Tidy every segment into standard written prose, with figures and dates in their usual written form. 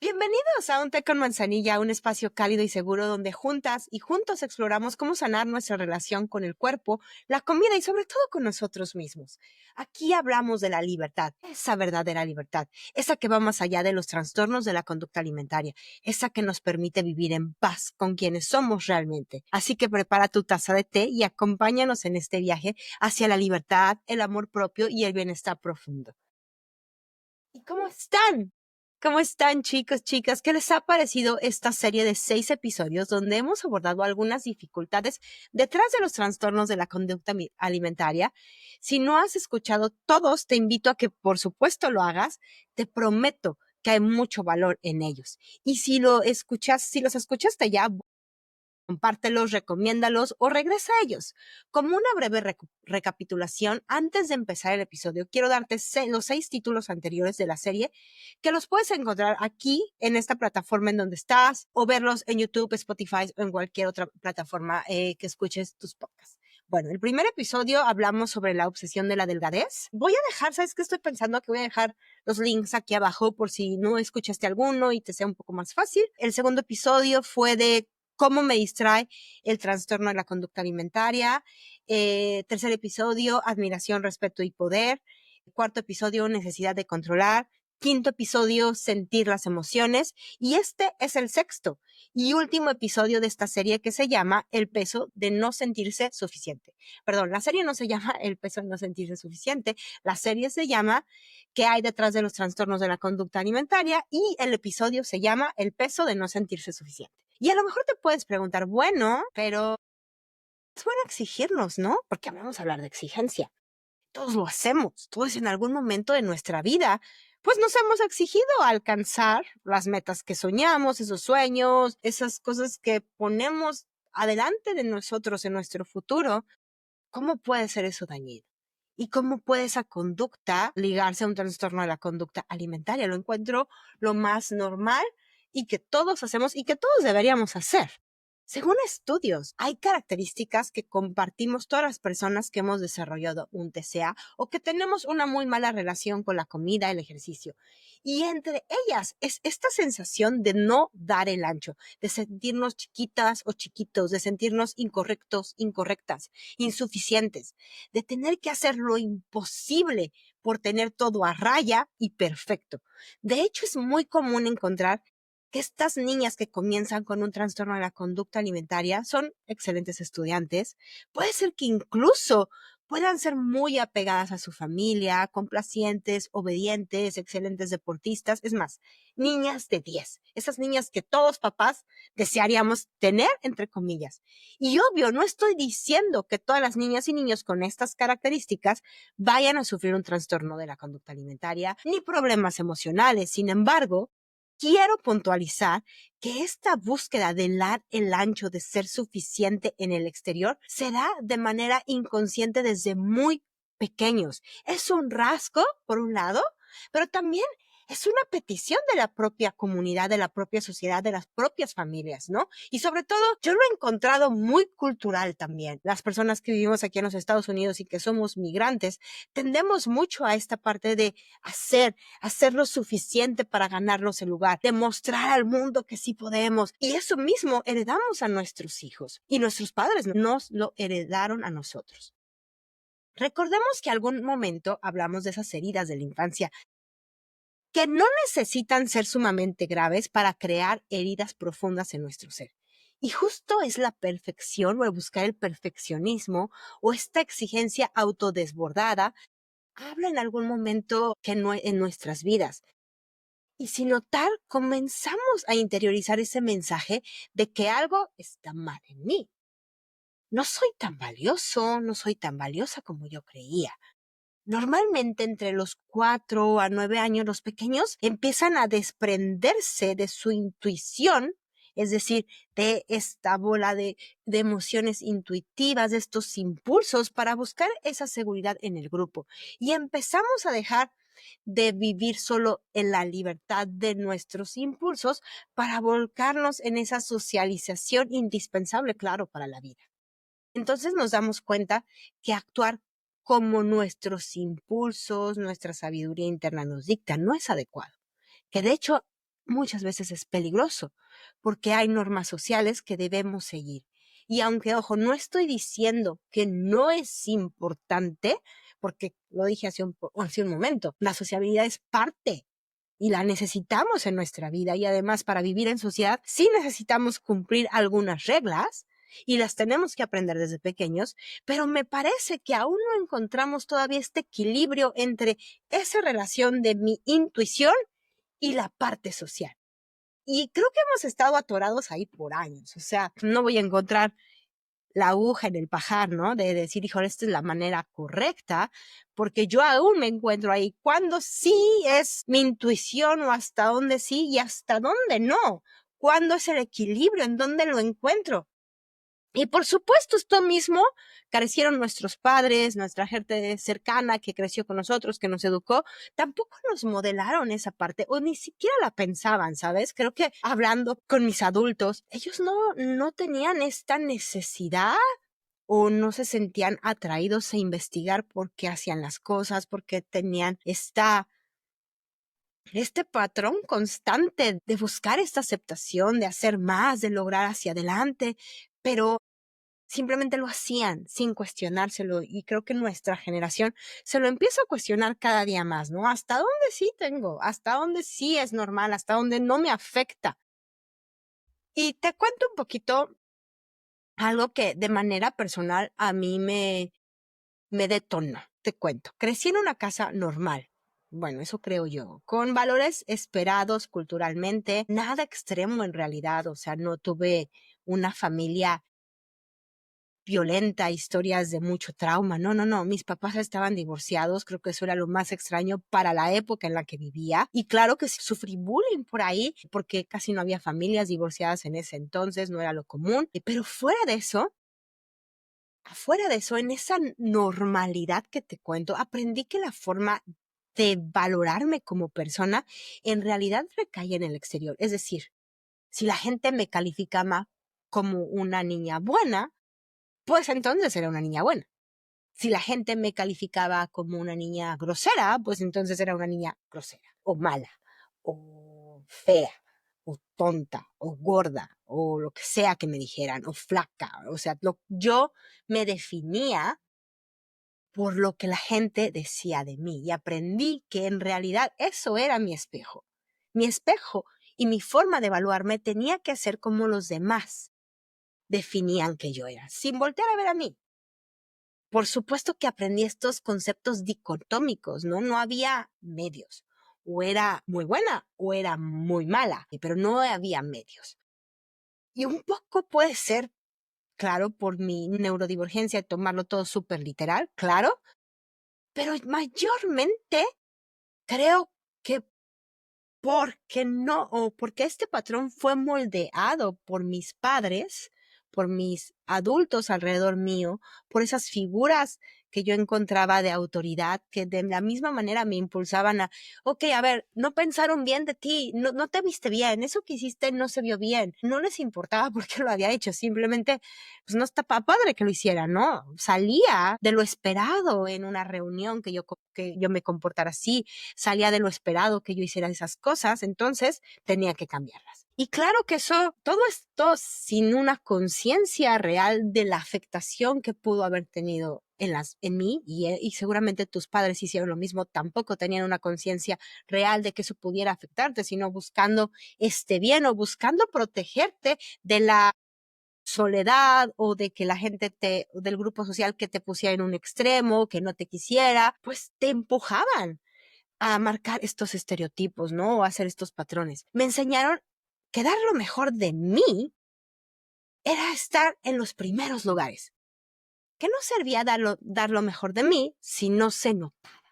Bienvenidos a Un Té con Manzanilla, un espacio cálido y seguro donde juntas y juntos exploramos cómo sanar nuestra relación con el cuerpo, la comida y sobre todo con nosotros mismos. Aquí hablamos de la libertad, esa verdadera libertad, esa que va más allá de los trastornos de la conducta alimentaria, esa que nos permite vivir en paz con quienes somos realmente. Así que prepara tu taza de té y acompáñanos en este viaje hacia la libertad, el amor propio y el bienestar profundo. ¿Y cómo están? ¿Cómo están, chicos, chicas? ¿Qué les ha parecido esta serie de 6 episodios donde hemos abordado algunas dificultades detrás de los trastornos de la conducta alimentaria? Si no has escuchado todos, te invito a que por supuesto lo hagas. Te prometo que hay mucho valor en ellos. Y si los escuchaste ya, compártelos, recomiéndalos o regresa a ellos. Como una breve recapitulación, antes de empezar el episodio, quiero darte los 6 títulos anteriores de la serie que los puedes encontrar aquí en esta plataforma en donde estás o verlos en YouTube, Spotify o en cualquier otra plataforma que escuches tus podcasts. Bueno, el primer episodio hablamos sobre la obsesión de la delgadez. Voy a dejar, ¿sabes qué estoy pensando? Que voy a dejar los links aquí abajo por si no escuchaste alguno y te sea un poco más fácil. El segundo episodio fue de cómo me distrae el trastorno de la conducta alimentaria. Tercer episodio, admiración, respeto y poder. Cuarto episodio, necesidad de controlar. Quinto episodio, sentir las emociones. Y este es el sexto y último episodio de esta serie que se llama El peso de no sentirse suficiente. Perdón, la serie no se llama El peso de no sentirse suficiente. La serie se llama ¿Qué hay detrás de los trastornos de la conducta alimentaria? Y el episodio se llama El peso de no sentirse suficiente. Y a lo mejor te puedes preguntar, bueno, pero es bueno exigirnos, ¿no? Porque vamos a hablar de exigencia. Todos lo hacemos, todos en algún momento de nuestra vida, pues nos hemos exigido alcanzar las metas que soñamos, esos sueños, esas cosas que ponemos adelante de nosotros en nuestro futuro. ¿Cómo puede ser eso dañino? ¿Y cómo puede esa conducta ligarse a un trastorno de la conducta alimentaria? Lo encuentro lo más normal y que todos hacemos y que todos deberíamos hacer. Según estudios, hay características que compartimos todas las personas que hemos desarrollado un TCA o que tenemos una muy mala relación con la comida, el ejercicio. Y entre ellas es esta sensación de no dar el ancho, de sentirnos chiquitas o chiquitos, de sentirnos incorrectos, incorrectas, insuficientes, de tener que hacer lo imposible por tener todo a raya y perfecto. De hecho, es muy común encontrar que estas niñas que comienzan con un trastorno de la conducta alimentaria son excelentes estudiantes. Puede ser que incluso puedan ser muy apegadas a su familia, complacientes, obedientes, excelentes deportistas. Es más, niñas de 10. Esas niñas que todos papás desearíamos tener, entre comillas. Y obvio, no estoy diciendo que todas las niñas y niños con estas características vayan a sufrir un trastorno de la conducta alimentaria ni problemas emocionales. Sin embargo, quiero puntualizar que esta búsqueda de dar el ancho, de ser suficiente en el exterior, se da de manera inconsciente desde muy pequeños. Es un rasgo, por un lado, pero también es una petición de la propia comunidad, de la propia sociedad, de las propias familias, ¿no? Y sobre todo, yo lo he encontrado muy cultural también. Las personas que vivimos aquí en los Estados Unidos y que somos migrantes, tendemos mucho a esta parte de hacer lo suficiente para ganarnos el lugar, demostrar al mundo que sí podemos. Y eso mismo heredamos a nuestros hijos y nuestros padres nos lo heredaron a nosotros. Recordemos que algún momento hablamos de esas heridas de la infancia que no necesitan ser sumamente graves para crear heridas profundas en nuestro ser. Y justo es la perfección o el buscar el perfeccionismo o esta exigencia autodesbordada habla en algún momento que no en nuestras vidas. Y sin notar, comenzamos a interiorizar ese mensaje de que algo está mal en mí. No soy tan valioso, no soy tan valiosa como yo creía. Normalmente entre los 4 a 9 años los pequeños empiezan a desprenderse de su intuición, es decir, de esta bola de emociones intuitivas, de estos impulsos para buscar esa seguridad en el grupo. Y empezamos a dejar de vivir solo en la libertad de nuestros impulsos para volcarnos en esa socialización indispensable, claro, para la vida. Entonces nos damos cuenta que actuar como nuestros impulsos, nuestra sabiduría interna nos dicta, no es adecuado. Que de hecho muchas veces es peligroso, porque hay normas sociales que debemos seguir. Y aunque, ojo, no estoy diciendo que no es importante, porque lo dije hace un momento, la sociabilidad es parte y la necesitamos en nuestra vida, y además para vivir en sociedad sí necesitamos cumplir algunas reglas y las tenemos que aprender desde pequeños, pero me parece que aún no encontramos todavía este equilibrio entre esa relación de mi intuición y la parte social. Y creo que hemos estado atorados ahí por años. O sea, no voy a encontrar la aguja en el pajar, ¿no? De decir, híjole, esta es la manera correcta, porque yo aún me encuentro ahí. ¿Cuándo sí es mi intuición o hasta dónde sí y hasta dónde no? ¿Cuándo es el equilibrio? ¿En dónde lo encuentro? Y por supuesto, esto mismo carecieron nuestros padres, nuestra gente cercana que creció con nosotros, que nos educó, tampoco nos modelaron esa parte o ni siquiera la pensaban, ¿sabes? Creo que hablando con mis adultos, ellos no tenían esta necesidad o no se sentían atraídos a investigar por qué hacían las cosas, porque tenían este patrón constante de buscar esta aceptación, de hacer más, de lograr hacia adelante, pero simplemente lo hacían sin cuestionárselo, y creo que nuestra generación se lo empieza a cuestionar cada día más, ¿no? ¿Hasta dónde sí tengo? ¿Hasta dónde sí es normal? ¿Hasta dónde no me afecta? Y te cuento un poquito algo que de manera personal a mí me detonó. Te cuento. Crecí en una casa normal. Bueno, eso creo yo, con valores esperados culturalmente, nada extremo en realidad, o sea, no tuve una familia violenta, historias de mucho trauma. No, no, no. Mis papás estaban divorciados. Creo que eso era lo más extraño para la época en la que vivía. Y claro que sí, sufrí bullying por ahí, porque casi no había familias divorciadas en ese entonces, no era lo común. Pero fuera de eso, en esa normalidad que te cuento, aprendí que la forma de valorarme como persona en realidad recae en el exterior. Es decir, si la gente me calificaba como una niña buena, pues entonces era una niña buena. Si la gente me calificaba como una niña grosera, pues entonces era una niña grosera, o mala, o fea, o tonta, o gorda, o lo que sea que me dijeran, o flaca. O sea, yo me definía por lo que la gente decía de mí, y aprendí que en realidad eso era mi espejo. Mi espejo y mi forma de evaluarme tenía que ser como los demás definían que yo era, sin voltear a ver a mí. Por supuesto que aprendí estos conceptos dicotómicos, ¿no? No había medios. O era muy buena o era muy mala, pero no había medios. Y un poco puede ser, claro, por mi neurodivergencia, tomarlo todo súper literal, claro, pero mayormente creo que porque este patrón fue moldeado por mis padres, por mis adultos alrededor mío, por esas figuras que yo encontraba de autoridad, que de la misma manera me impulsaban ok, a ver, no pensaron bien de ti, no te viste bien, eso que hiciste no se vio bien, no les importaba por qué lo había hecho, simplemente, pues no está padre que lo hiciera, ¿no? Salía de lo esperado en una reunión que yo me comportara así, salía de lo esperado que yo hiciera esas cosas, entonces tenía que cambiarlas. Y claro que todo esto sin una conciencia real de la afectación que pudo haber tenido en mí, y seguramente tus padres hicieron lo mismo, tampoco tenían una conciencia real de que eso pudiera afectarte, sino buscando bien o buscando protegerte de la soledad o de que la gente del grupo social que te pusiera en un extremo, que no te quisiera, pues te empujaban a marcar estos estereotipos, ¿no? O a hacer estos patrones. Me enseñaron que dar lo mejor de mí era estar en los primeros lugares, que no servía dar lo mejor de mí si no se notaba,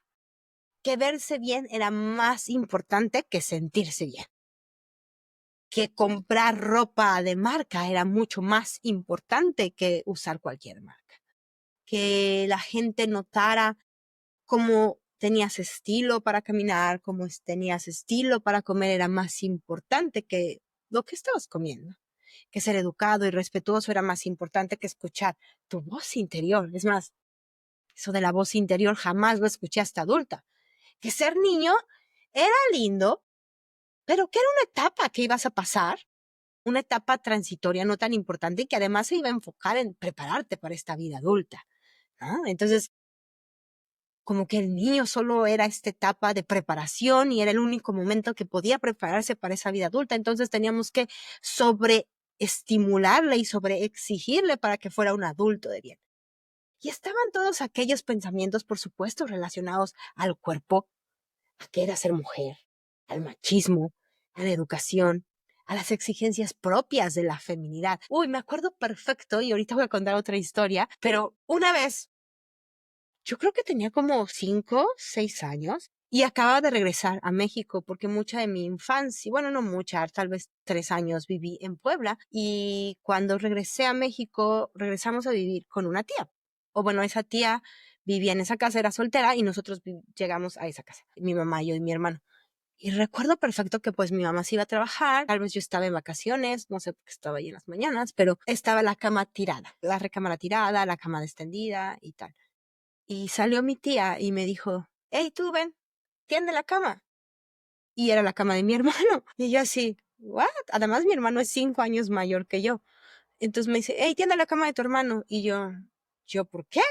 que verse bien era más importante que sentirse bien, que comprar ropa de marca era mucho más importante que usar cualquier marca, que la gente notara cómo tenías estilo para caminar, cómo tenías estilo para comer, era más importante que lo que estabas comiendo. Que ser educado y respetuoso era más importante que escuchar tu voz interior. Es más, eso de la voz interior jamás lo escuché hasta adulta. Que ser niño era lindo, pero que era una etapa que ibas a pasar, una etapa transitoria no tan importante y que además se iba a enfocar en prepararte para esta vida adulta, ¿no? Entonces, como que el niño solo era esta etapa de preparación y era el único momento que podía prepararse para esa vida adulta. Entonces teníamos que sobreestimularle y sobreexigirle para que fuera un adulto de bien. Y estaban todos aquellos pensamientos, por supuesto, relacionados al cuerpo, a qué era ser mujer, al machismo, a la educación, a las exigencias propias de la feminidad. Uy, me acuerdo perfecto, y ahorita voy a contar otra historia, pero una vez yo creo que tenía como 5, 6 años y acababa de regresar a México porque mucha de mi infancia, bueno, no mucha, tal vez 3 años viví en Puebla y cuando regresé a México regresamos a vivir con una tía. O bueno, esa tía vivía en esa casa, era soltera y nosotros llegamos a esa casa, mi mamá, yo y mi hermano. Y recuerdo perfecto que pues mi mamá se iba a trabajar, tal vez yo estaba en vacaciones, no sé por qué estaba ahí en las mañanas, pero estaba la cama tirada, la recámara tirada, la cama extendida y tal. Y salió mi tía y me dijo, hey, tú ven, tiende la cama. Y era la cama de mi hermano. Y yo así, ¿what? Además, mi hermano es 5 años mayor que yo. Entonces me dice, hey, tiende la cama de tu hermano. Y yo, ¿por qué?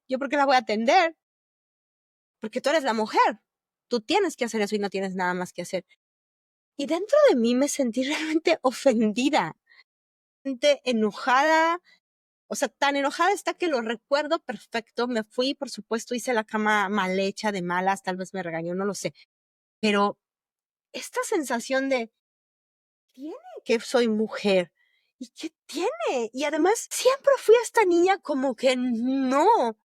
¿Yo por qué la voy a atender? Porque tú eres la mujer. Tú tienes que hacer eso y no tienes nada más que hacer. Y dentro de mí me sentí realmente ofendida, realmente enojada. O sea, tan enojada está que lo recuerdo perfecto. Me fui, por supuesto, hice la cama mal hecha, de malas, tal vez me regañó, no lo sé. Pero esta sensación de, tiene que soy mujer. ¿Y qué tiene? Y además, siempre fui esta niña como que no.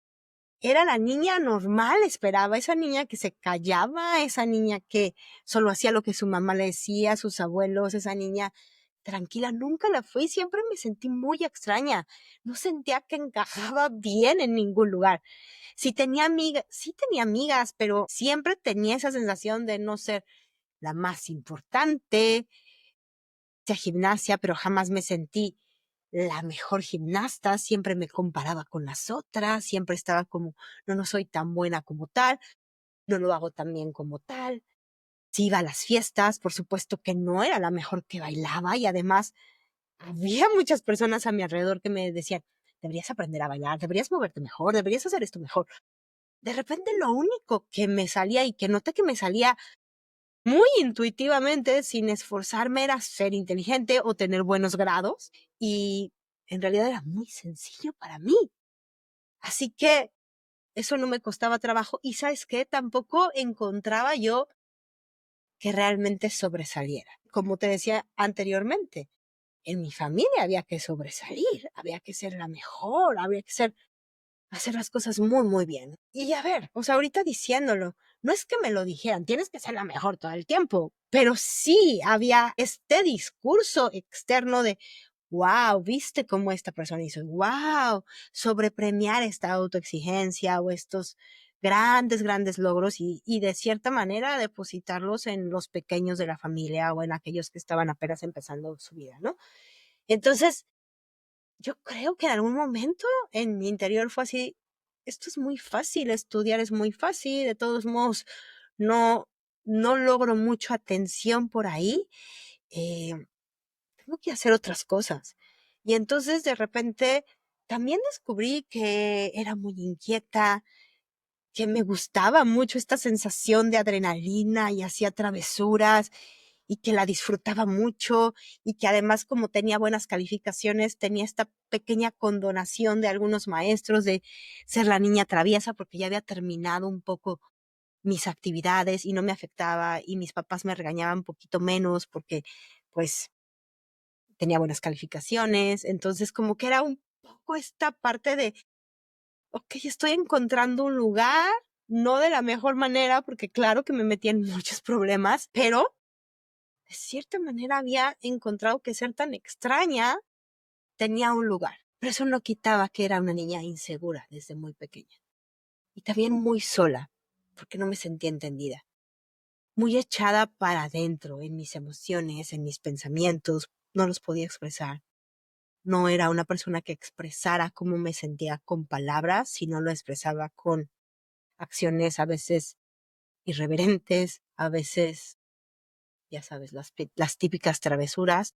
Era la niña normal, esperaba, esa niña que se callaba, esa niña que solo hacía lo que su mamá le decía, sus abuelos, esa niña tranquila, nunca la fui, siempre me sentí muy extraña, no sentía que encajaba bien en ningún lugar. Si tenía amigas, sí tenía amigas, pero siempre tenía esa sensación de no ser la más importante, hacía gimnasia, pero jamás me sentí la mejor gimnasta, siempre me comparaba con las otras, siempre estaba como, no, no soy tan buena como tal, no lo hago tan bien como tal. Si iba a las fiestas, por supuesto que no era la mejor que bailaba y además había muchas personas a mi alrededor que me decían, deberías aprender a bailar, deberías moverte mejor, deberías hacer esto mejor. De repente lo único que me salía y que noté que me salía muy intuitivamente, sin esforzarme, era ser inteligente o tener buenos grados y en realidad era muy sencillo para mí. Así que eso no me costaba trabajo y ¿sabes qué? Tampoco encontraba yo que realmente sobresaliera. Como te decía anteriormente, en mi familia había que sobresalir, había que ser la mejor, había que ser hacer las cosas muy, muy bien. Y a ver, o sea, ahorita diciéndolo, no es que me lo dijeran, tienes que ser la mejor todo el tiempo, pero sí había este discurso externo de, wow, viste cómo esta persona hizo, wow, sobrepremiar esta autoexigencia o estos grandes, grandes logros y de cierta manera depositarlos en los pequeños de la familia o en aquellos que estaban apenas empezando su vida, ¿no? Entonces, yo creo que en algún momento en mi interior fue así, esto es muy fácil, estudiar es muy fácil, de todos modos no, no logro mucha atención por ahí, eh, tengo que hacer otras cosas. Y entonces de repente también descubrí que era muy inquieta, que me gustaba mucho esta sensación de adrenalina y hacía travesuras y que la disfrutaba mucho y que además como tenía buenas calificaciones tenía esta pequeña condonación de algunos maestros de ser la niña traviesa porque ya había terminado un poco mis actividades y no me afectaba y mis papás me regañaban un poquito menos porque pues tenía buenas calificaciones, entonces como que era un poco esta parte de ok, estoy encontrando un lugar, no de la mejor manera, porque claro que me metí en muchos problemas, pero de cierta manera había encontrado que ser tan extraña tenía un lugar. Pero eso no quitaba que era una niña insegura desde muy pequeña. Y también muy sola, porque no me sentía entendida. Muy echada para adentro en mis emociones, en mis pensamientos, no los podía expresar. No era una persona que expresara cómo me sentía con palabras, sino lo expresaba con acciones a veces irreverentes, a veces ya sabes, las típicas travesuras,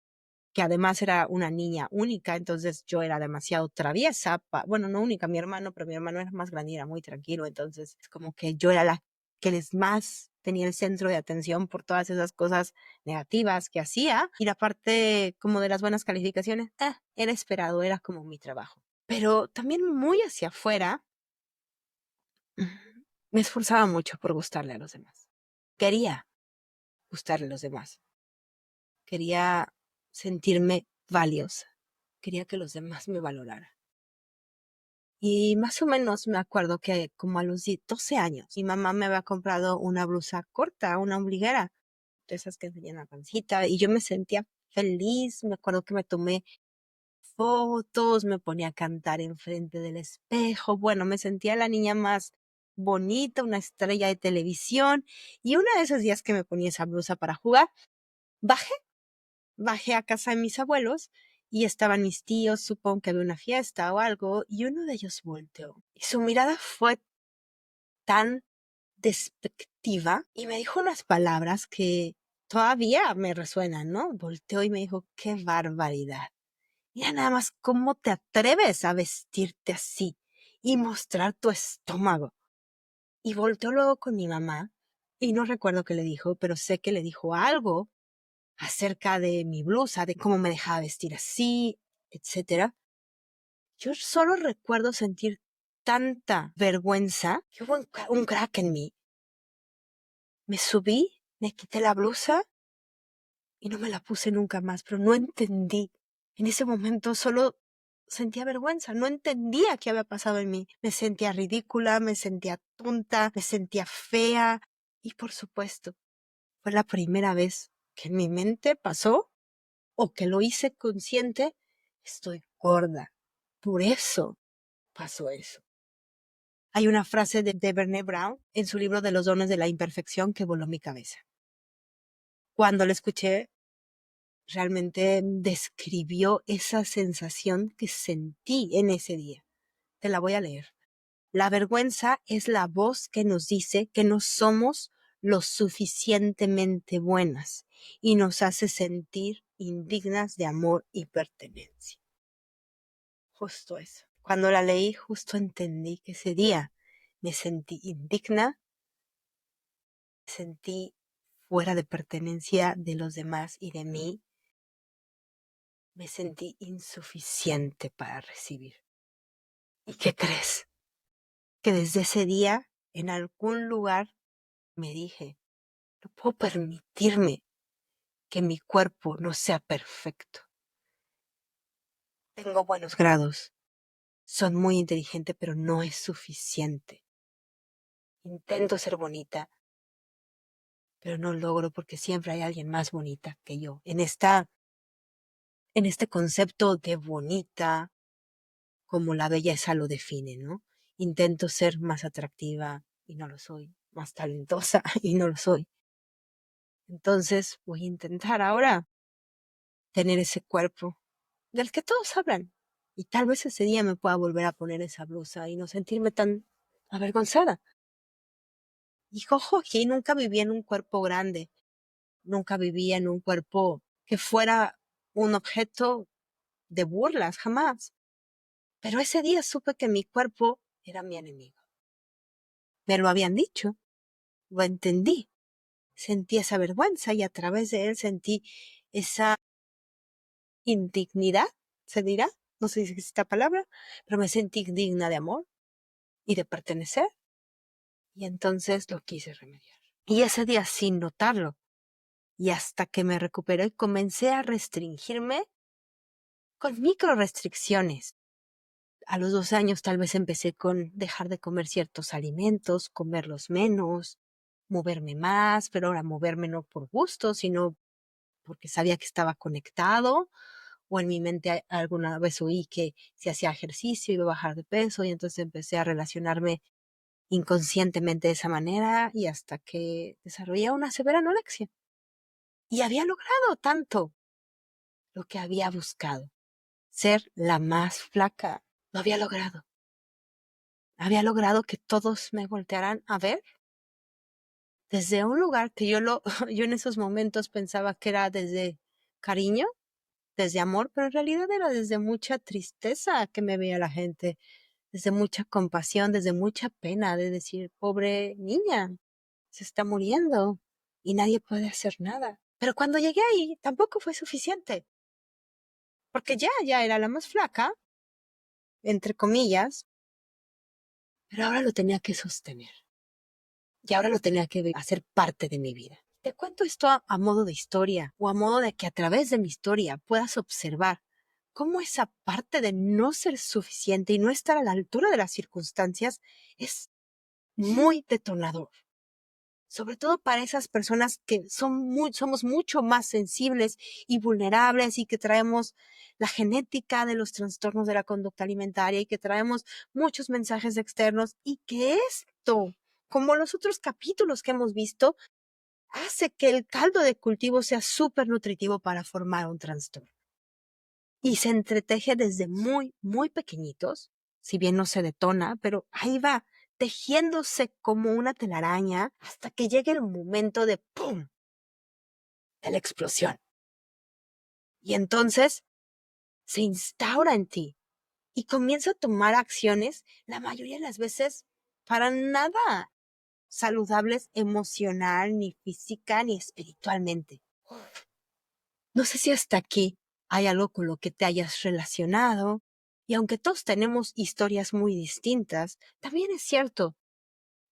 que además era una niña única, entonces yo era demasiado traviesa. Bueno, no única, mi hermano, pero mi hermano era más grande y era muy tranquilo, entonces es como que yo era la que les más tenía el centro de atención por todas esas cosas negativas que hacía. Y la parte como de las buenas calificaciones, era esperado, era como mi trabajo. Pero también muy hacia afuera, me esforzaba mucho por gustarle a los demás. Quería gustarle a los demás. Quería sentirme valiosa. Quería que los demás me valoraran. Y más o menos me acuerdo que como a los 12 años, mi mamá me había comprado una blusa corta, una ombliguera, de esas que enseñan la pancita, y yo me sentía feliz. Me acuerdo que me tomé fotos, me ponía a cantar enfrente del espejo. Bueno, me sentía la niña más bonita, una estrella de televisión. Y uno de esos días que me ponía esa blusa para jugar, bajé bajé a casa de mis abuelos y estaban mis tíos, supongo que había una fiesta o algo, y uno de ellos volteó. Y su mirada fue tan despectiva y me dijo unas palabras que todavía me resuenan, ¿no? Volteó y me dijo, qué barbaridad. Mira nada más cómo te atreves a vestirte así y mostrar tu estómago. Y volteó luego con mi mamá y no recuerdo qué le dijo, pero sé que le dijo algo acerca de mi blusa, de cómo me dejaba vestir así, etcétera. Yo solo recuerdo sentir tanta vergüenza que hubo un crack en mí. Me subí, me quité la blusa y no me la puse nunca más, pero no entendí. En ese momento solo sentía vergüenza, no entendía qué había pasado en mí. Me sentía ridícula, me sentía tonta, me sentía fea y por supuesto, fue la primera vez que en mi mente pasó o que lo hice consciente, estoy gorda. Por eso pasó eso. Hay una frase de Brené Brown en su libro de los dones de la imperfección que voló mi cabeza. Cuando la escuché, realmente describió esa sensación que sentí en ese día. Te la voy a leer. La vergüenza es la voz que nos dice que no somos lo suficientemente buenas y nos hace sentir indignas de amor y pertenencia. Justo eso. Cuando la leí, justo entendí que ese día me sentí indigna, me sentí fuera de pertenencia de los demás y de mí, me sentí insuficiente para recibir. ¿Y qué crees? Que desde ese día, en algún lugar, me dije, no puedo permitirme que mi cuerpo no sea perfecto. Tengo buenos grados, soy muy inteligente, pero no es suficiente. Intento ser bonita, pero no logro porque siempre hay alguien más bonita que yo. En este concepto de bonita, como la belleza lo define, ¿no? Intento ser más atractiva y no lo soy, más talentosa y no lo soy. Entonces voy a intentar ahora tener ese cuerpo del que todos hablan. Y tal vez ese día me pueda volver a poner esa blusa y no sentirme tan avergonzada. Y ojo, que nunca viví en un cuerpo grande, nunca viví en un cuerpo que fuera un objeto de burlas, jamás. Pero ese día supe que mi cuerpo era mi enemigo. Me lo habían dicho, lo entendí, sentí esa vergüenza y a través de él sentí esa indignidad, se dirá, no sé si existe esta palabra, pero me sentí digna de amor y de pertenecer y entonces lo quise remediar. Y ese día sin notarlo y hasta que me recuperé comencé a restringirme con micro restricciones. A los 12 años tal vez empecé con dejar de comer ciertos alimentos, comerlos menos, moverme más, pero ahora moverme no por gusto, sino porque sabía que estaba conectado, o en mi mente alguna vez oí que si hacía ejercicio iba a bajar de peso y entonces empecé a relacionarme inconscientemente de esa manera y hasta que desarrollé una severa anorexia. Y había logrado tanto lo que había buscado, ser la más flaca, lo había logrado. Había logrado que todos me voltearan a ver desde un lugar que yo en esos momentos pensaba que era desde cariño, desde amor, pero en realidad era desde mucha tristeza que me veía la gente, desde mucha compasión, desde mucha pena de decir, pobre niña, se está muriendo y nadie puede hacer nada. Pero cuando llegué ahí tampoco fue suficiente, porque ya era la más flaca, entre comillas, pero ahora lo tenía que sostener y ahora lo tenía que hacer parte de mi vida. Te cuento esto a modo de historia o a modo de que a través de mi historia puedas observar cómo esa parte de no ser suficiente y no estar a la altura de las circunstancias es muy detonador. Sobre todo para esas personas que somos mucho más sensibles y vulnerables y que traemos la genética de los trastornos de la conducta alimentaria y que traemos muchos mensajes externos y que esto, como los otros capítulos que hemos visto, hace que el caldo de cultivo sea súper nutritivo para formar un trastorno. Y se entreteje desde muy, muy pequeñitos, si bien no se detona, pero ahí va, tejiéndose como una telaraña hasta que llegue el momento de ¡pum!, de la explosión. Y entonces se instaura en ti y comienza a tomar acciones, la mayoría de las veces, para nada saludables emocional, ni física, ni espiritualmente. No sé si hasta aquí hay algo con lo que te hayas relacionado, y aunque todos tenemos historias muy distintas, también es cierto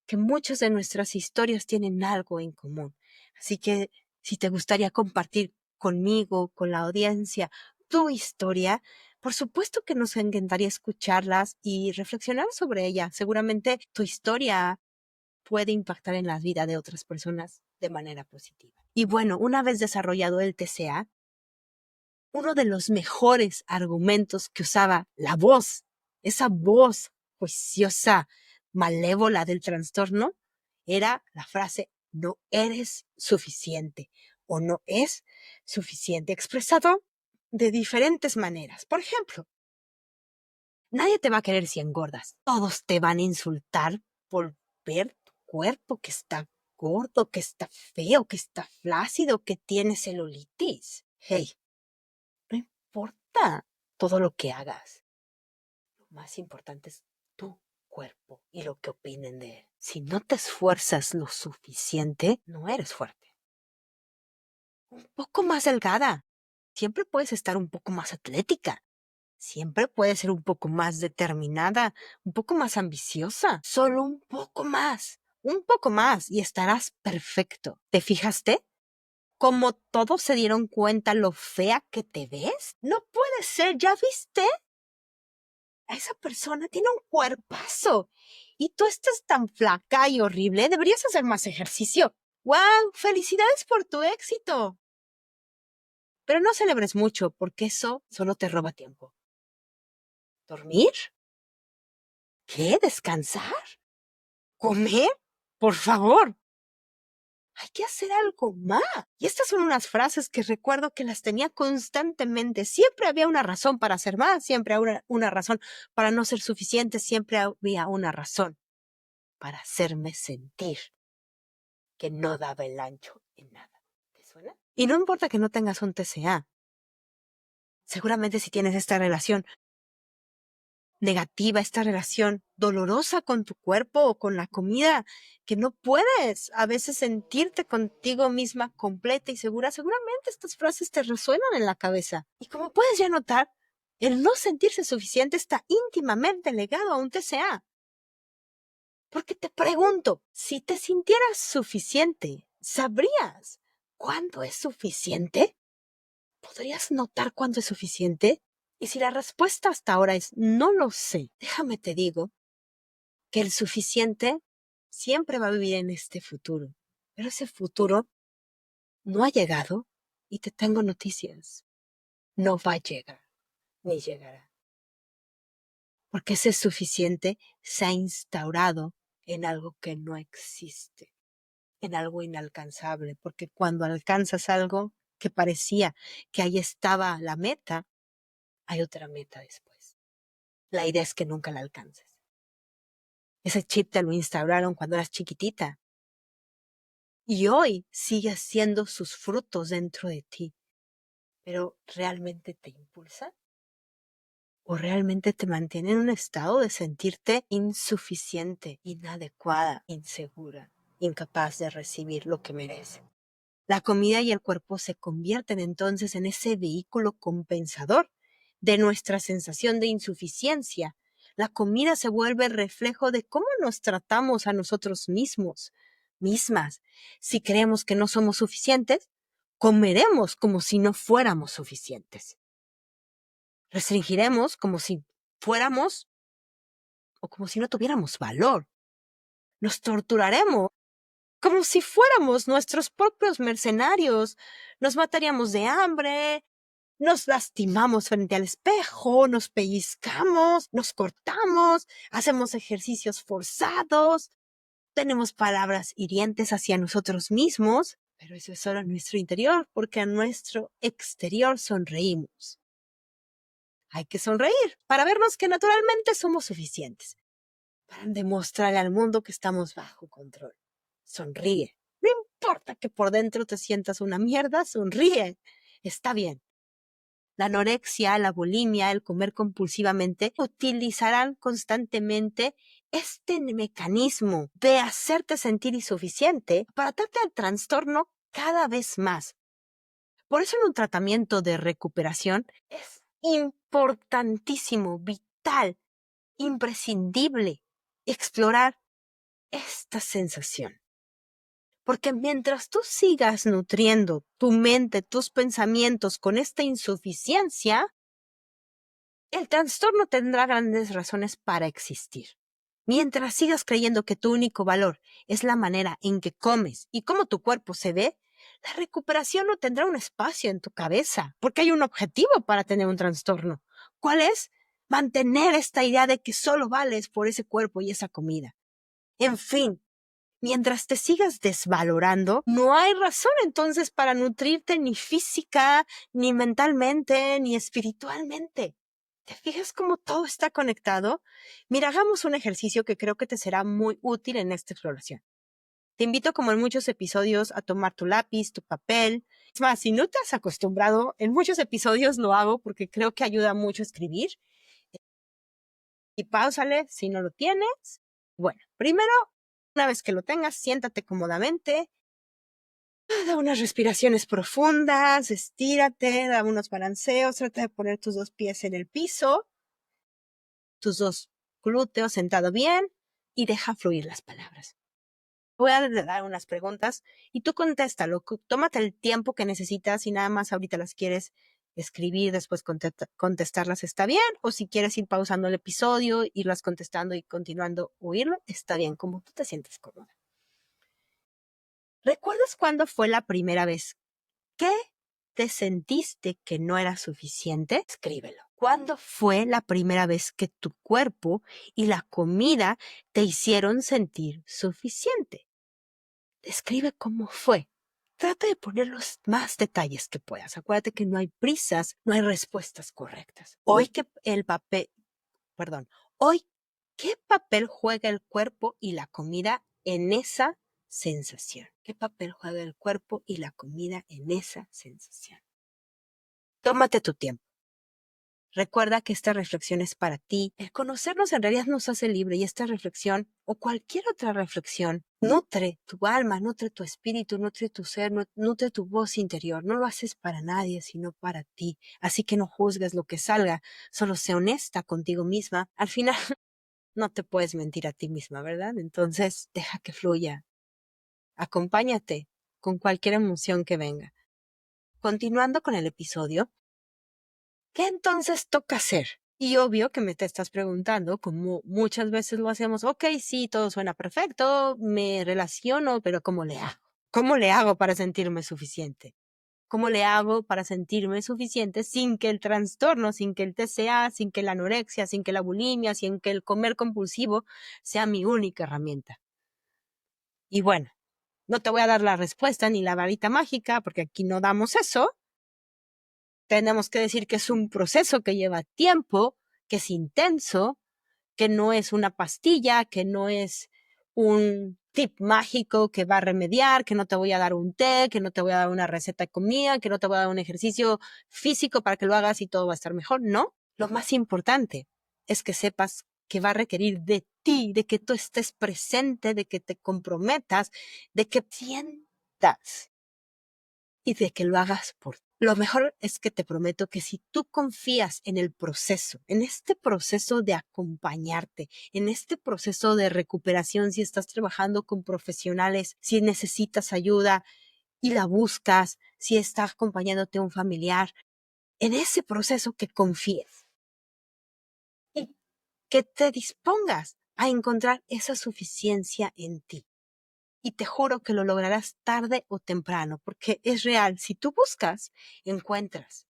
que muchas de nuestras historias tienen algo en común. Así que si te gustaría compartir conmigo, con la audiencia, tu historia, por supuesto que nos encantaría escucharlas y reflexionar sobre ella. Seguramente tu historia puede impactar en la vida de otras personas de manera positiva. Y bueno, una vez desarrollado el TCA, uno de los mejores argumentos que usaba la voz, esa voz juiciosa, malévola del trastorno, era la frase no eres suficiente o no es suficiente, expresado de diferentes maneras. Por ejemplo, nadie te va a querer si engordas. Todos te van a insultar por ver tu cuerpo que está gordo, que está feo, que está flácido, que tiene celulitis. Hey, no importa todo lo que hagas. Lo más importante es tu cuerpo y lo que opinen de él. Si no te esfuerzas lo suficiente, no eres fuerte. Un poco más delgada. Siempre puedes estar un poco más atlética. Siempre puedes ser un poco más determinada, un poco más ambiciosa. Solo un poco más y estarás perfecto. ¿Te fijaste? ¿Cómo todos se dieron cuenta lo fea que te ves? No puede ser, ¿ya viste? Esa persona tiene un cuerpazo y tú estás tan flaca y horrible, deberías hacer más ejercicio. ¡Wow! ¡Felicidades por tu éxito! Pero no celebres mucho porque eso solo te roba tiempo. ¿Dormir? ¿Qué? ¿Descansar? ¿Comer? Por favor. Hay que hacer algo más. Y estas son unas frases que recuerdo que las tenía constantemente. Siempre había una razón para hacer más, siempre había una razón para no ser suficiente, siempre había una razón para hacerme sentir que no daba el ancho en nada. ¿Te suena? Y no importa que no tengas un TCA. Seguramente si tienes esta relación negativa, esta relación dolorosa con tu cuerpo o con la comida, que no puedes a veces sentirte contigo misma completa y segura, seguramente estas frases te resuenan en la cabeza. Y como puedes ya notar, el no sentirse suficiente está íntimamente ligado a un TCA. Porque te pregunto, si te sintieras suficiente, ¿sabrías cuándo es suficiente? ¿Podrías notar cuándo es suficiente? Y si la respuesta hasta ahora es no lo sé, déjame te digo que el suficiente siempre va a vivir en este futuro. Pero ese futuro no ha llegado y te tengo noticias. No va a llegar, ni llegará. Porque ese suficiente se ha instaurado en algo que no existe, en algo inalcanzable. Porque cuando alcanzas algo que parecía que ahí estaba la meta, hay otra meta después. La idea es que nunca la alcances. Ese chip te lo instauraron cuando eras chiquitita. y hoy sigues siendo sus frutos dentro de ti. Pero ¿realmente te impulsa? ¿O realmente te mantiene en un estado de sentirte insuficiente, inadecuada, insegura, incapaz de recibir lo que mereces? La comida y el cuerpo se convierten entonces en ese vehículo compensador de nuestra sensación de insuficiencia. La comida se vuelve reflejo de cómo nos tratamos a nosotros mismas. Si creemos que no somos suficientes, comeremos como si no fuéramos suficientes. Restringiremos como si fuéramos o como si no tuviéramos valor. Nos torturaremos como si fuéramos nuestros propios mercenarios. Nos mataríamos de hambre, nos lastimamos frente al espejo, nos pellizcamos, nos cortamos, hacemos ejercicios forzados, tenemos palabras hirientes hacia nosotros mismos, pero eso es solo en nuestro interior, porque a nuestro exterior sonreímos. Hay que sonreír para vernos que naturalmente somos suficientes, para demostrarle al mundo que estamos bajo control. Sonríe. No importa que por dentro te sientas una mierda, sonríe. Está bien. La anorexia, la bulimia, el comer compulsivamente utilizarán constantemente este mecanismo de hacerte sentir insuficiente para darte al trastorno cada vez más. Por eso en un tratamiento de recuperación es importantísimo, vital, imprescindible explorar esta sensación. Porque mientras tú sigas nutriendo tu mente, tus pensamientos con esta insuficiencia, el trastorno tendrá grandes razones para existir. Mientras sigas creyendo que tu único valor es la manera en que comes y cómo tu cuerpo se ve, la recuperación no tendrá un espacio en tu cabeza, porque hay un objetivo para tener un trastorno. ¿Cuál es? Mantener esta idea de que solo vales por ese cuerpo y esa comida. En fin, mientras te sigas desvalorando, no hay razón entonces para nutrirte ni física, ni mentalmente, ni espiritualmente. ¿Te fijas cómo todo está conectado? Mira, hagamos un ejercicio que creo que te será muy útil en esta exploración. Te invito, como en muchos episodios, a tomar tu lápiz, tu papel. Es más, si no te has acostumbrado, en muchos episodios lo hago porque creo que ayuda mucho a escribir. Y páusale si no lo tienes. Bueno, primero, una vez que lo tengas, siéntate cómodamente. Da unas respiraciones profundas, estírate, da unos balanceos, trata de poner tus dos pies en el piso, tus dos glúteos sentado bien y deja fluir las palabras. Voy a dar unas preguntas y tú contéstalo. Tómate el tiempo que necesitas, si nada más ahorita las quieres escribir, después contestarlas está bien, o si quieres ir pausando el episodio, irlas contestando y continuando oírlo, está bien, como tú te sientes cómoda. ¿Recuerdas cuándo fue la primera vez que te sentiste que no era suficiente? Escríbelo. ¿Cuándo fue la primera vez que tu cuerpo y la comida te hicieron sentir suficiente? Describe cómo fue. Trata de poner los más detalles que puedas. Acuérdate que no hay prisas, no hay respuestas correctas. Hoy, ¿qué papel juega el cuerpo y la comida en esa sensación? ¿Qué papel juega el cuerpo y la comida en esa sensación? Tómate tu tiempo. Recuerda que esta reflexión es para ti. El conocernos en realidad nos hace libre y esta reflexión o cualquier otra reflexión nutre tu alma, nutre tu espíritu, nutre tu ser, nutre tu voz interior. No lo haces para nadie, sino para ti. Así que no juzgues lo que salga, solo sé honesta contigo misma. Al final no te puedes mentir a ti misma, ¿verdad? Entonces deja que fluya. Acompáñate con cualquier emoción que venga. Continuando con el episodio, ¿qué entonces toca hacer? Y obvio que me te estás preguntando, como muchas veces lo hacemos, ok, sí, todo suena perfecto, me relaciono, pero ¿cómo le hago? ¿Cómo le hago para sentirme suficiente? ¿Cómo le hago para sentirme suficiente sin que el trastorno, sin que el TCA, sin que la anorexia, sin que la bulimia, sin que el comer compulsivo sea mi única herramienta? Y bueno, no te voy a dar la respuesta ni la varita mágica, porque aquí no damos eso. Tenemos que decir que es un proceso que lleva tiempo, que es intenso, que no es una pastilla, que no es un tip mágico que va a remediar, que no te voy a dar un té, que no te voy a dar una receta de comida, que no te voy a dar un ejercicio físico para que lo hagas y todo va a estar mejor. No, lo más importante es que sepas que va a requerir de ti, de que tú estés presente, de que te comprometas, de que sientas y de que lo hagas por ti. Lo mejor es que te prometo que si tú confías en el proceso, en este proceso de acompañarte, en este proceso de recuperación, si estás trabajando con profesionales, si necesitas ayuda y la buscas, si está acompañándote un familiar, en ese proceso que confíes y que te dispongas a encontrar esa suficiencia en ti. Y te juro que lo lograrás tarde o temprano, porque es real. Si tú buscas, encuentras.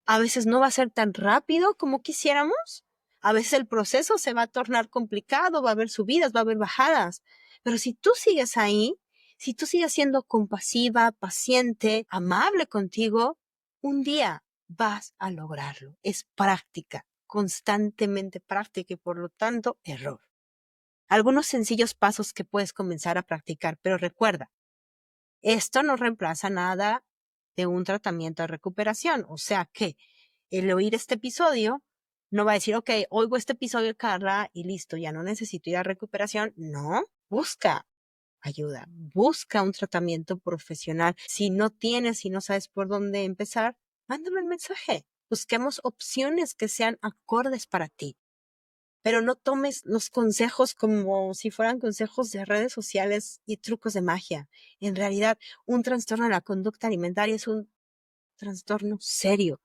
A veces no va a ser tan rápido como quisiéramos. A veces el proceso se va a tornar complicado, va a haber subidas, va a haber bajadas. Pero si tú sigues ahí, si tú sigues siendo compasiva, paciente, amable contigo, un día vas a lograrlo. Es práctica, constantemente práctica y por lo tanto error. Algunos sencillos pasos que puedes comenzar a practicar, pero recuerda, esto no reemplaza nada de un tratamiento de recuperación. O sea que el oír este episodio no va a decir, ok, oigo este episodio, Carla, y listo, ya no necesito ir a recuperación. No, busca ayuda, busca un tratamiento profesional. Si no tienes, si no sabes por dónde empezar, mándame el mensaje. Busquemos opciones que sean acordes para ti. Pero no tomes los consejos como si fueran consejos de redes sociales y trucos de magia. En realidad, un trastorno de la conducta alimentaria es un trastorno serio.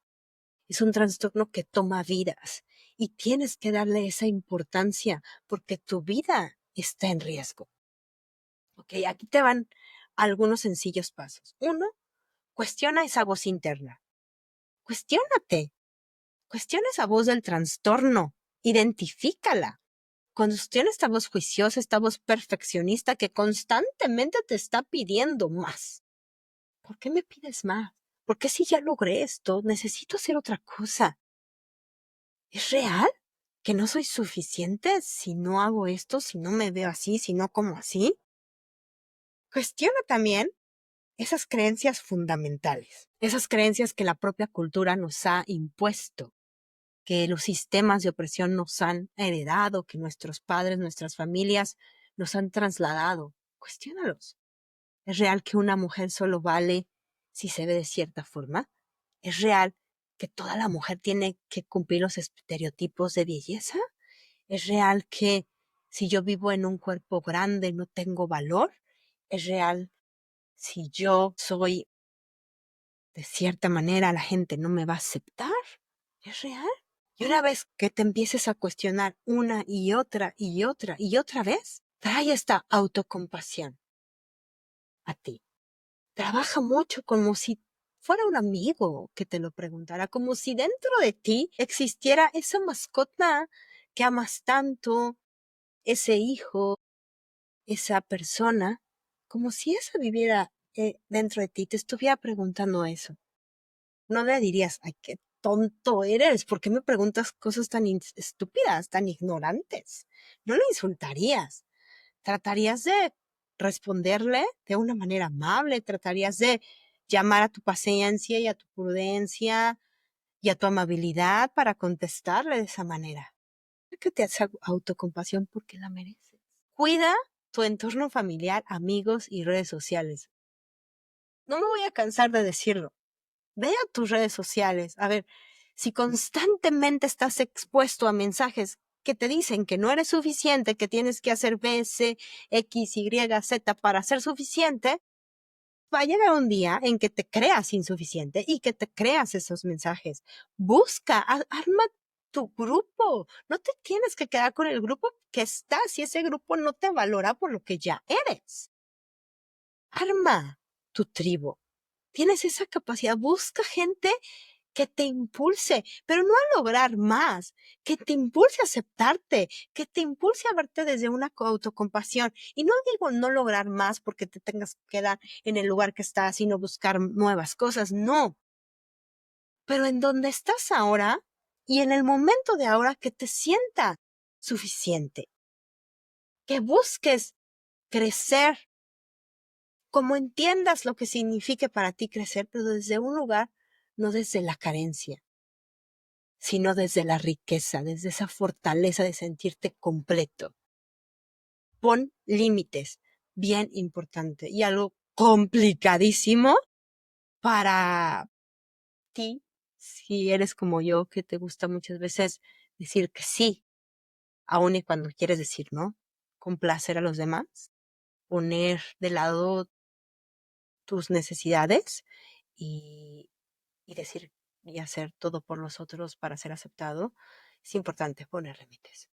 Es un trastorno que toma vidas y tienes que darle esa importancia porque tu vida está en riesgo. Ok, aquí te van algunos sencillos pasos. Uno, cuestiona esa voz interna. Cuestiónate. Cuestiona esa voz del trastorno. Identifícala. Cuestiona esta voz juiciosa, esta voz perfeccionista que constantemente te está pidiendo más. ¿Por qué me pides más? ¿Por qué si ya logré esto, necesito hacer otra cosa? ¿Es real que no soy suficiente si no hago esto, si no me veo así, si no como así? Cuestiona también esas creencias fundamentales, esas creencias que la propia cultura nos ha impuesto, que los sistemas de opresión nos han heredado, que nuestros padres, nuestras familias nos han trasladado. Cuestiónalos. ¿Es real que una mujer solo vale si se ve de cierta forma? ¿Es real que toda la mujer tiene que cumplir los estereotipos de belleza? ¿Es real que si yo vivo en un cuerpo grande no tengo valor? ¿Es real si yo soy de cierta manera la gente no me va a aceptar? ¿Es real? Y una vez que te empieces a cuestionar una y otra y otra y otra vez, trae esta autocompasión a ti. Trabaja mucho como si fuera un amigo que te lo preguntara, como si dentro de ti existiera esa mascota que amas tanto, ese hijo, esa persona, como si esa viviera dentro de ti, te estuviera preguntando eso. No le dirías, ay, qué tonto eres, ¿por qué me preguntas cosas tan estúpidas, tan ignorantes? No le insultarías. Tratarías de responderle de una manera amable, tratarías de llamar a tu paciencia y a tu prudencia y a tu amabilidad para contestarle de esa manera. Que te hace autocompasión porque la mereces. Cuida tu entorno familiar, amigos y redes sociales. No me voy a cansar de decirlo. Ve a tus redes sociales. A ver, si constantemente estás expuesto a mensajes que te dicen que no eres suficiente, que tienes que hacer B, C, X, Y, Z para ser suficiente, va a llegar un día en que te creas insuficiente y que te creas esos mensajes. Busca, arma tu grupo. No te tienes que quedar con el grupo que estás si ese grupo no te valora por lo que ya eres. Arma tu tribu. Tienes esa capacidad. Busca gente que te impulse, pero no a lograr más, que te impulse a aceptarte, que te impulse a verte desde una autocompasión. Y no digo no lograr más porque te tengas que quedar en el lugar que estás y no buscar nuevas cosas, no. Pero en donde estás ahora y en el momento de ahora que te sienta suficiente, que busques crecer, como entiendas lo que signifique para ti crecer, pero desde un lugar, no desde la carencia, sino desde la riqueza, desde esa fortaleza de sentirte completo. Pon límites, bien importante, y algo complicadísimo para ti, si eres como yo, que te gusta muchas veces decir que sí, aun y cuando quieres decir no, complacer a los demás, poner de lado tus necesidades y, y decir y hacer todo por los otros para ser aceptado, es importante poner límites.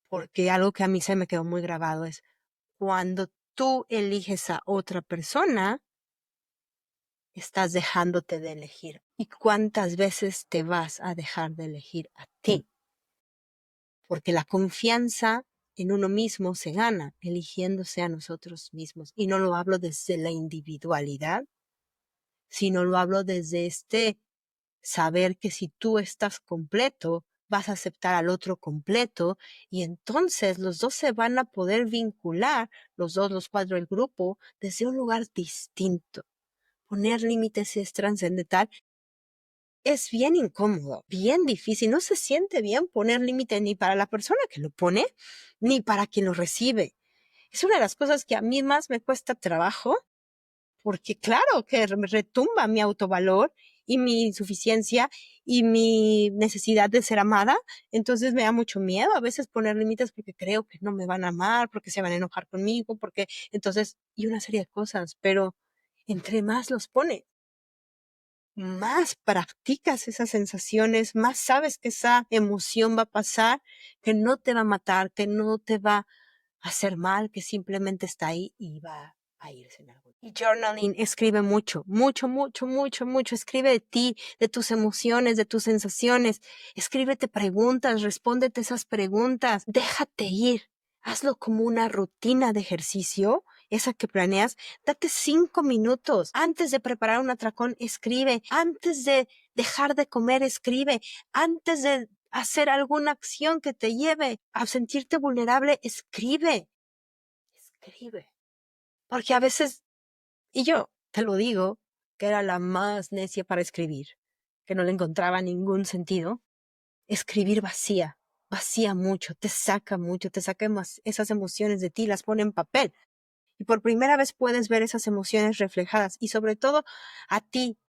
Porque algo que a mí se me quedó muy grabado es cuando tú eliges a otra persona, estás dejándote de elegir. ¿Y cuántas veces te vas a dejar de elegir a ti? Porque la confianza en uno mismo se gana eligiéndose a nosotros mismos. Y no lo hablo desde la individualidad, sino lo hablo desde este saber que si tú estás completo, vas a aceptar al otro completo y entonces los dos se van a poder vincular, los dos, los cuatro, el grupo, desde un lugar distinto. Poner límites es trascendental. Es bien incómodo, bien difícil. No se siente bien poner límite ni para la persona que lo pone, ni para quien lo recibe. Es una de las cosas que a mí más me cuesta trabajo, porque claro que me retumba mi autovalor y mi insuficiencia y mi necesidad de ser amada. Entonces me da mucho miedo a veces poner límites porque creo que no me van a amar, porque se van a enojar conmigo, porque entonces, y una serie de cosas, pero entre más los pones, más practicas esas sensaciones, más sabes que esa emoción va a pasar, que no te va a matar, que no te va a hacer mal, que simplemente está ahí y va a irse en algo. Y journaling, escribe mucho, mucho, mucho, mucho, mucho. Escribe de ti, de tus emociones, de tus sensaciones. Escríbete preguntas, respóndete esas preguntas. Déjate ir. Hazlo como una rutina de ejercicio, esa que planeas. Date 5 minutos. Antes de preparar un atracón, escribe. Antes de dejar de comer, escribe. Antes de hacer alguna acción que te lleve a sentirte vulnerable, escribe. Escribe. Porque a veces, y yo te lo digo, que era la más necia para escribir, que no le encontraba ningún sentido, escribir vacía mucho, te saca esas emociones de ti, las pone en papel. Y por primera vez puedes ver esas emociones reflejadas y sobre todo a ti,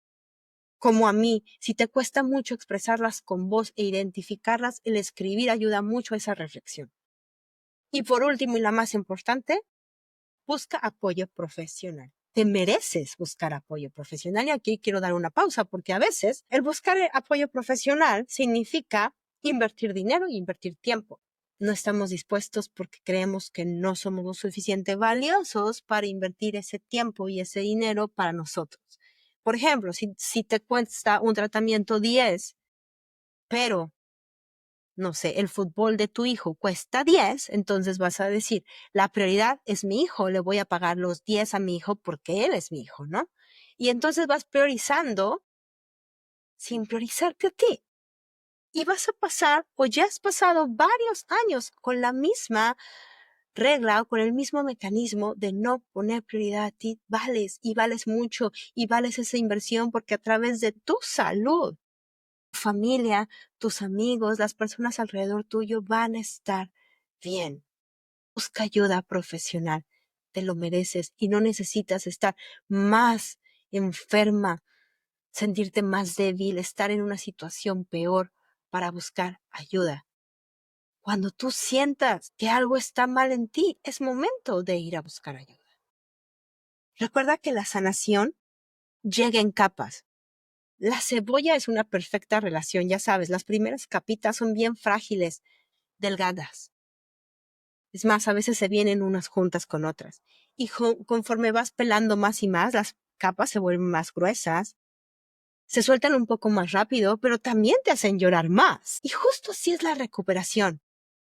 como a mí, si te cuesta mucho expresarlas con voz e identificarlas, el escribir ayuda mucho a esa reflexión. Y por último y la más importante, busca apoyo profesional. Te mereces buscar apoyo profesional y aquí quiero dar una pausa porque a veces el buscar apoyo profesional significa invertir dinero y invertir tiempo. No estamos dispuestos porque creemos que no somos lo suficiente valiosos para invertir ese tiempo y ese dinero para nosotros. Por ejemplo, si te cuesta un tratamiento 10, pero no sé, el fútbol de tu hijo cuesta 10, entonces vas a decir, la prioridad es mi hijo, le voy a pagar los 10 a mi hijo porque él es mi hijo, ¿no? Y entonces vas priorizando sin priorizarte a ti. Y vas a pasar, o ya has pasado varios años con la misma regla o con el mismo mecanismo de no poner prioridad a ti. Vales y vales mucho y vales esa inversión porque a través de tu salud, familia, tus amigos, las personas alrededor tuyo van a estar bien. Busca ayuda profesional, te lo mereces y no necesitas estar más enferma, sentirte más débil, estar en una situación peor para buscar ayuda. Cuando tú sientas que algo está mal en ti, es momento de ir a buscar ayuda. Recuerda que la sanación llega en capas. La cebolla es una perfecta relación, ya sabes, las primeras capitas son bien frágiles, delgadas. Es más, a veces se vienen unas juntas con otras. Y conforme vas pelando más y más, las capas se vuelven más gruesas, se sueltan un poco más rápido, pero también te hacen llorar más. Y justo así es la recuperación.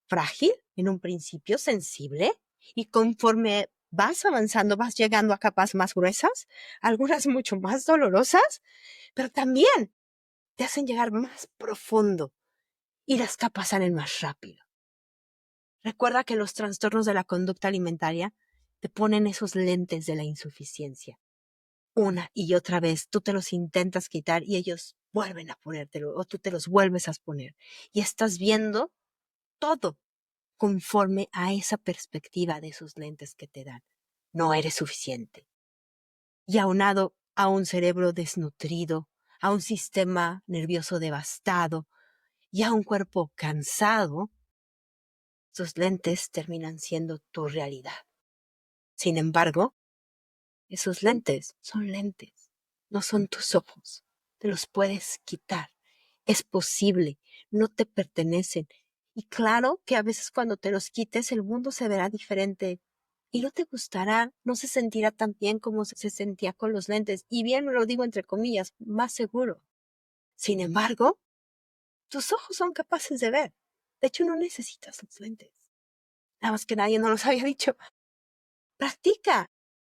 Frágil, en un principio sensible, y conforme vas avanzando, vas llegando a capas más gruesas, algunas mucho más dolorosas, pero también te hacen llegar más profundo y las capas salen más rápido. Recuerda que los trastornos de la conducta alimentaria te ponen esos lentes de la insuficiencia. Una y otra vez tú te los intentas quitar y ellos vuelven a ponértelo o tú te los vuelves a poner. Y estás viendo todo conforme a esa perspectiva de esos lentes que te dan. No eres suficiente. Y aunado a un cerebro desnutrido, a un sistema nervioso devastado y a un cuerpo cansado, esos lentes terminan siendo tu realidad. Sin embargo, esos lentes son lentes, no son tus ojos. Te los puedes quitar. Es posible, no te pertenecen. Y claro que a veces cuando te los quites el mundo se verá diferente y no te gustará, no se sentirá tan bien como se sentía con los lentes. Y bien lo digo entre comillas, más seguro. Sin embargo, tus ojos son capaces de ver. De hecho, no necesitas los lentes. Nada más que nadie nos los había dicho. Practica,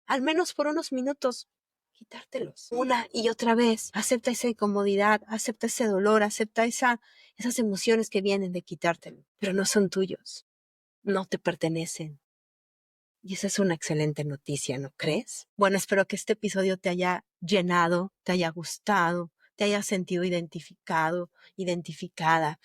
al menos por unos minutos, quitártelos. Una y otra vez. Acepta esa incomodidad, acepta ese dolor, acepta esas emociones que vienen de quitártelo. Pero no son tuyos. No te pertenecen. Y esa es una excelente noticia, ¿no crees? Bueno, espero que este episodio te haya llenado, te haya gustado, te haya sentido identificado, identificada.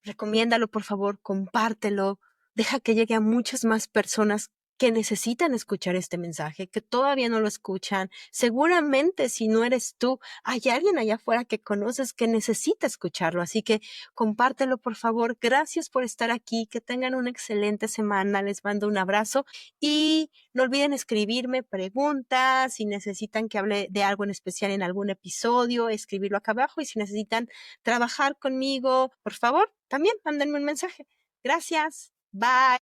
Recomiéndalo, por favor, compártelo, deja que llegue a muchas más personas que necesitan escuchar este mensaje, que todavía no lo escuchan. Seguramente si no eres tú, hay alguien allá afuera que conoces que necesita escucharlo. Así que compártelo, por favor. Gracias por estar aquí. Que tengan una excelente semana. Les mando un abrazo y no olviden escribirme preguntas, si necesitan que hable de algo en especial en algún episodio, escribirlo acá abajo y si necesitan trabajar conmigo, por favor, también mándenme un mensaje. Gracias. Bye.